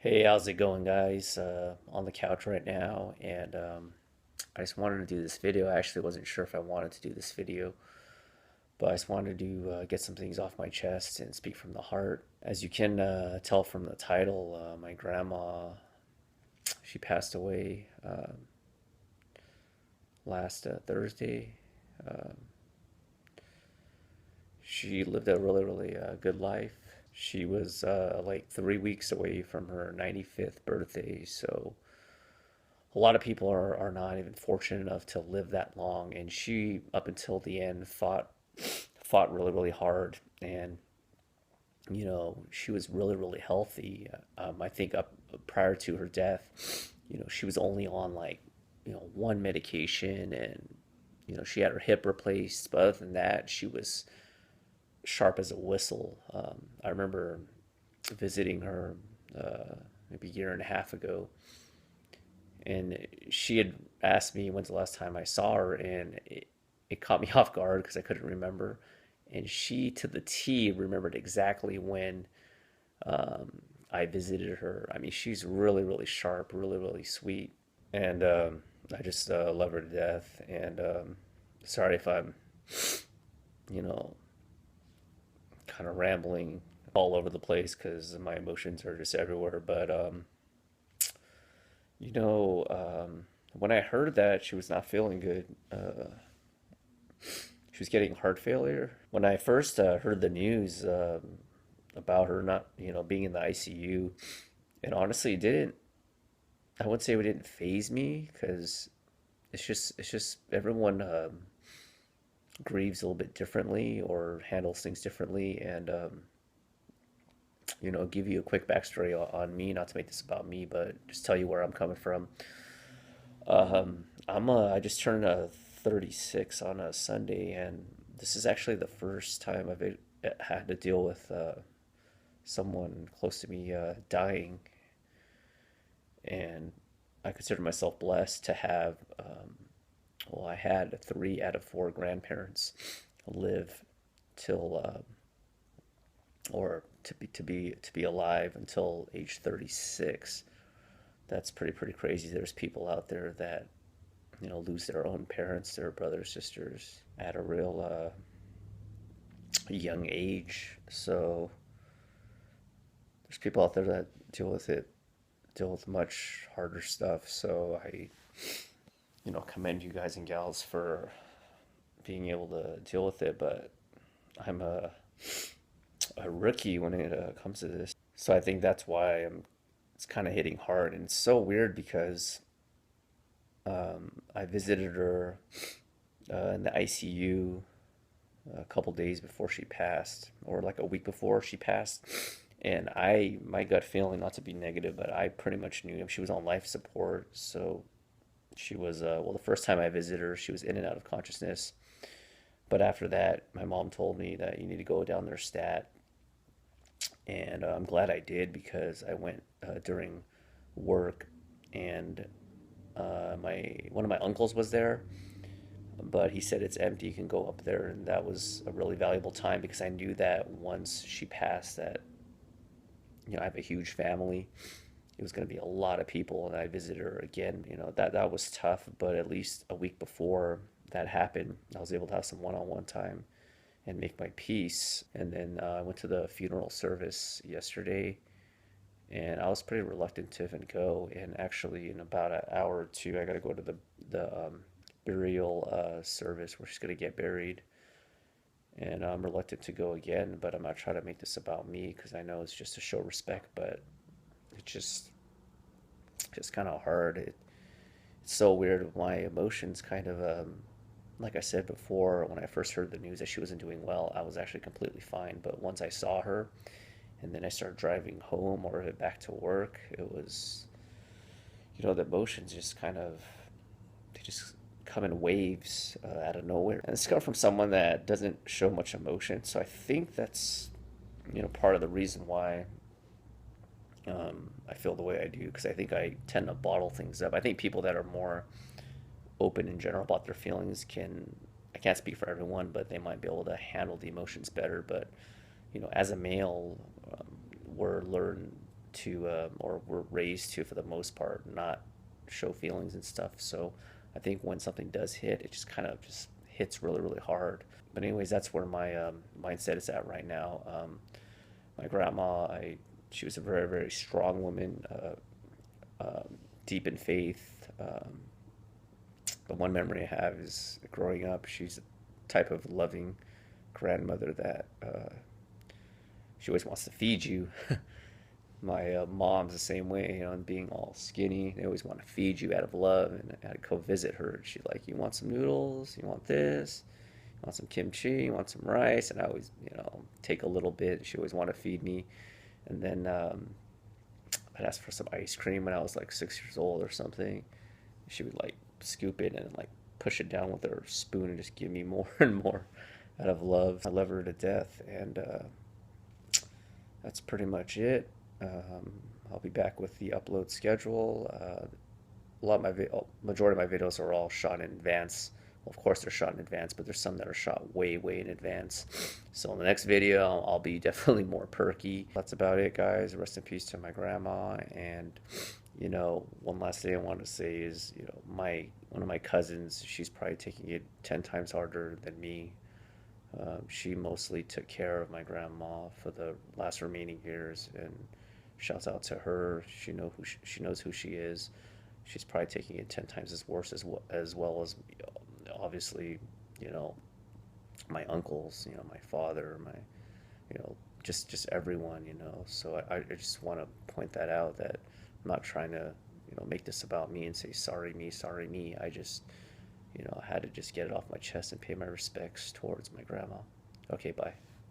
Hey, how's it going, guys? On the couch right now, and I just wanted to do this video. I actually wasn't sure if I wanted to do this video, but I just wanted to get some things off my chest and speak from the heart. As you can tell from the title, my grandma, she passed away last Thursday. Um, she lived a really good life. She was like 3 weeks away from her 95th birthday, so a lot of people are not even fortunate enough to live that long, and she up until the end fought really hard, and she was really healthy. I think up prior to her death, she was only on like one medication, and she had her hip replaced, but other than that she was sharp as a whistle. I remember visiting her maybe a year and a half ago, and she had asked me when's the last time I saw her, and it caught me off guard because I couldn't remember. And she, to the T, remembered exactly when I visited her. I mean, she's really sharp, really sweet, and I just love her to death. And sorry if I'm, you know, kind of rambling all over the place because my emotions are just everywhere. But you know, when I heard that she was not feeling good, she was getting heart failure. When I first heard the news about her not, being in the ICU, and honestly, it didn't. I wouldn't say it didn't phase me because it's just everyone grieves a little bit differently or handles things differently, and give you a quick backstory on me, not to make this about me, but just tell you where I'm coming from. I just turned 36 on a Sunday, and this is actually the first time I've had to deal with someone close to me dying, and I consider myself blessed to have. Well, I had 3 out of 4 grandparents live till, or to be alive until age 36. That's pretty crazy. There's people out there that lose their own parents, their brothers, sisters at a real young age. So there's people out there that deal with much harder stuff. So I, commend you guys and gals for being able to deal with it. But I'm a rookie when it comes to this. So I think that's why it's kind of hitting hard. And it's so weird because I visited her in the ICU a couple days before she passed, or like a week before she passed. And my gut feeling, not to be negative, but I pretty much knew she was on life support. So she was, well, the first time I visited her, she was in and out of consciousness. But after that, my mom told me that you need to go down their stat. And I'm glad I did because I went during work, and my one of my uncles was there, but he said it's empty. You can go up there, and that was a really valuable time because I knew that once she passed, that I have a huge family. It was going to be a lot of people, and I visited her again. That was tough, but at least a week before that happened, I was able to have some one-on-one time and make my peace. And then I went to the funeral service yesterday, and I was pretty reluctant to even go. And actually, in about an hour or two, I got to go to the burial service where she's gonna get buried. And I'm reluctant to go again, but I'm not trying to make this about me because I know it's just to show respect. But it's just kind of hard. It's so weird. My emotions kind of like I said before, when I first heard the news that she wasn't doing well, I was actually completely fine. But once I saw her, and then I started driving home or back to work, it was, the emotions just kind of, they just come in waves out of nowhere. And it's come from someone that doesn't show much emotion. So I think that's, part of the reason why I feel the way I do, because I think I tend to bottle things up. I think people that are more open in general about their feelings I can't speak for everyone, but they might be able to handle the emotions better. But, as a male, we're learned to or were raised to, for the most part, not show feelings and stuff. So I think when something does hit, it just kind of just hits really, really hard. But anyways, that's where my mindset is at right now. My grandma, she was a very, very strong woman, deep in faith. The one memory I have is growing up. She's a type of loving grandmother that she always wants to feed you. My mom's the same way, and being all skinny, they always want to feed you out of love. And I'd go visit her, and she'd like, "You want some noodles? You want this? You want some kimchi? You want some rice?" And I always, take a little bit. She always want to feed me. And then I'd ask for some ice cream when I was like 6 years old or something. She would like scoop it and like push it down with her spoon and just give me more and more out of love. I love her to death, and that's pretty much it. I'll be back with the upload schedule. Majority of my videos are all shot in advance. Well, of course they're shot in advance, but there's some that are shot way, way in advance. So in the next video, I'll be definitely more perky. That's about it, guys. Rest in peace to my grandma. And one last thing I want to say is, one of my cousins, she's probably taking it 10 times harder than me. She mostly took care of my grandma for the last remaining years, and shouts out to her. She knows who she is. She's probably taking it 10 times as worse, as well as obviously, you know, my uncles, my father, just everyone, So I just want to point that out, that I'm not trying to, make this about me and say sorry me, sorry me. I just, I had to just get it off my chest and pay my respects towards my grandma. Okay, bye.